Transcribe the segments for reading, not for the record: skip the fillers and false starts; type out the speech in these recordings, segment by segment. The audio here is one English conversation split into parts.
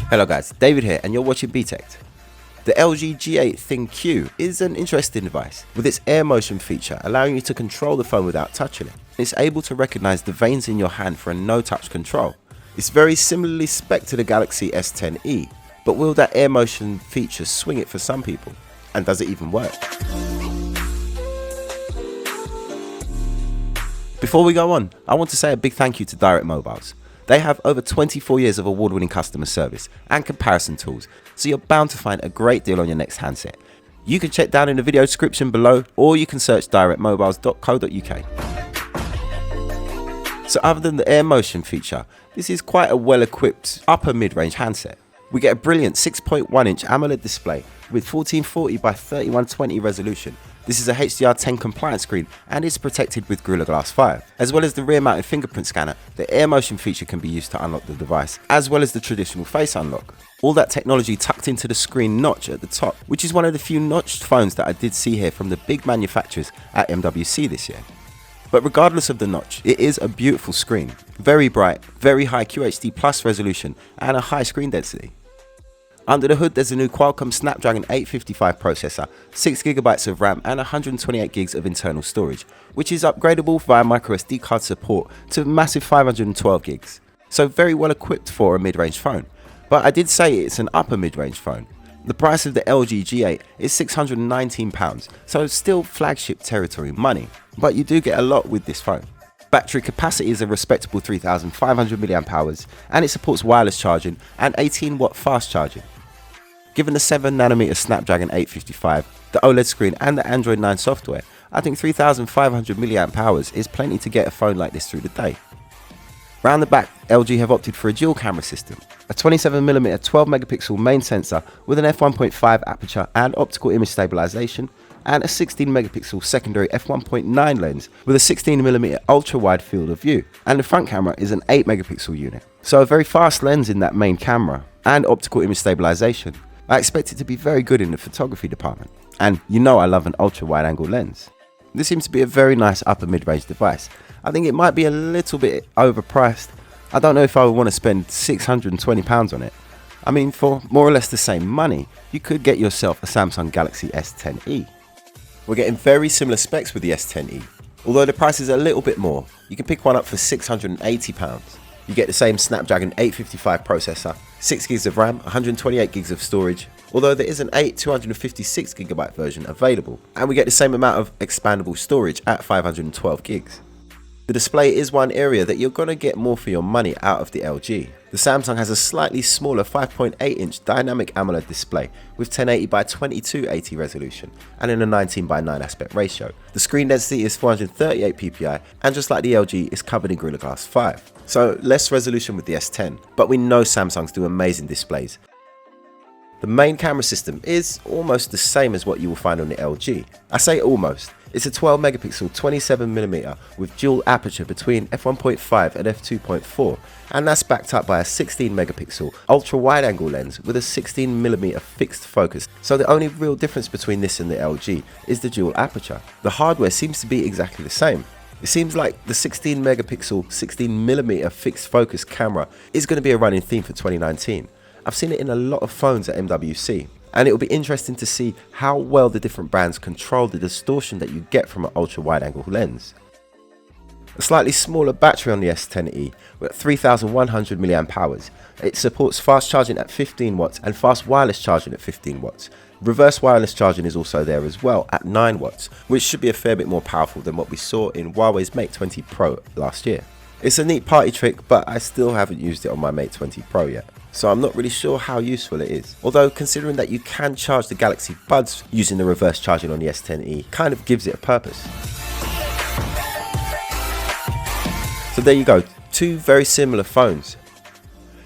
Hello guys, David here and you're watching Btekt. The LG G8 ThinQ is an interesting device with its air motion feature allowing you to control the phone without touching it. It's able to recognize the veins in your hand for a no-touch control. It's very similarly spec'd to the Galaxy S10E, but will that air motion feature swing it for some people? And does it even work? Before we go on, I want to say a big thank you to Direct Mobiles. They have over 24 years of award-winning customer service and comparison tools, so you're bound to find a great deal on your next handset. You can check down in the video description below, or you can search directmobiles.co.uk. So other than the air motion feature, this is quite a well-equipped upper mid-range handset. We get a brilliant 6.1-inch AMOLED display with 1440 by 3120 resolution. This is a HDR10 compliant screen and is protected with Gorilla Glass 5. As well as the rear mounted fingerprint scanner, the air motion feature can be used to unlock the device, as well as the traditional face unlock. All that technology tucked into the screen notch at the top, which is one of the few notched phones that I did see here from the big manufacturers at MWC this year. But regardless of the notch, it is a beautiful screen. Very bright, very high QHD plus resolution and a high screen density. Under the hood there's a new Qualcomm Snapdragon 855 processor, 6GB of RAM and 128GB of internal storage, which is upgradable via microSD card support to massive 512GB. So very well equipped for a mid-range phone. But I did say it's an upper mid-range phone. The price of the LG G8 is £619, so still flagship territory money, but you do get a lot with this phone. Battery capacity is a respectable 3500 mAh and it supports wireless charging and 18-watt fast charging. Given the 7nm Snapdragon 855, the OLED screen and the Android 9 software, I think 3500 mAh is plenty to get a phone like this through the day. Round the back, LG have opted for a dual camera system, a 27mm 12MP main sensor with an f1.5 aperture and optical image stabilization, and a 16MP secondary f1.9 lens with a 16mm ultra wide field of view, and the front camera is an 8MP unit. So a very fast lens in that main camera and optical image stabilization. I expect it to be very good in the photography department, and you know I love an ultra wide angle lens. This seems to be a very nice upper mid-range device. I think it might be a little bit overpriced. I don't know if I would want to spend £620 on it. I mean, for more or less the same money, you could get yourself a Samsung Galaxy S10E. We're getting very similar specs with the S10E. Although the price is a little bit more, you can pick one up for £680. You get the same Snapdragon 855 processor, 6GB of RAM, 128GB of storage, although there is an 256GB version available, and we get the same amount of expandable storage at 512GB. The display is one area that you're going to get more for your money out of the LG. The Samsung has a slightly smaller 5.8-inch dynamic AMOLED display with 1080 by 2280 resolution and in a 19:9 aspect ratio. The screen density is 438 ppi and just like the LG is covered in Gorilla Glass 5. So less resolution with the S10, but we know Samsungs do amazing displays. The main camera system is almost the same as what you will find on the LG. I say almost. It's a 12MP 27mm with dual aperture between f1.5 and f2.4, and that's backed up by a 16MP ultra wide angle lens with a 16mm fixed focus. So the only real difference between this and the LG is the dual aperture. The hardware seems to be exactly the same. It seems like the 16MP 16mm fixed focus camera is going to be a running theme for 2019. I've seen it in a lot of phones at MWC. And it will be interesting to see how well the different brands control the distortion that you get from an ultra wide angle lens. A slightly smaller battery on the S10E with 3100 mAh. It supports fast charging at 15 watts and fast wireless charging at 15 watts. Reverse wireless charging is also there as well at 9 watts, which should be a fair bit more powerful than what we saw in Huawei's Mate 20 Pro last year. It's a neat party trick, but I still haven't used it on my Mate 20 Pro yet, so I'm not really sure how useful it is. Although considering that you can charge the Galaxy Buds using the reverse charging on the S10E kind of gives it a purpose. So there you go, two very similar phones.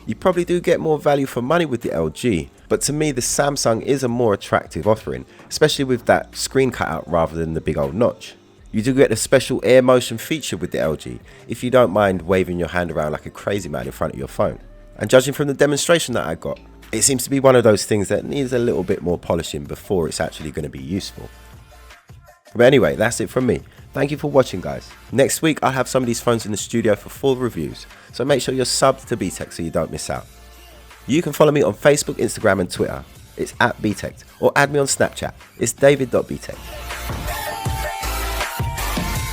You probably do get more value for money with the LG, but to me the Samsung is a more attractive offering, especially with that screen cutout rather than the big old notch. You do get a special air motion feature with the LG if you don't mind waving your hand around like a crazy man in front of your phone. And judging from the demonstration that I got, it seems to be one of those things that needs a little bit more polishing before it's actually going to be useful. But anyway, that's it from me. Thank you for watching, guys. Next week I'll have some of these phones in the studio for full reviews, so make sure you're subbed to Btekt so you don't miss out. You can follow me on Facebook, Instagram and Twitter. It's @Btekt, or add me on Snapchat. It's david.btekt.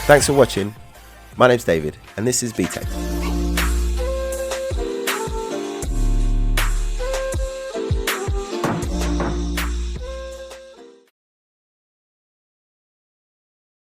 Thanks for watching. My name's David and this is Btekt.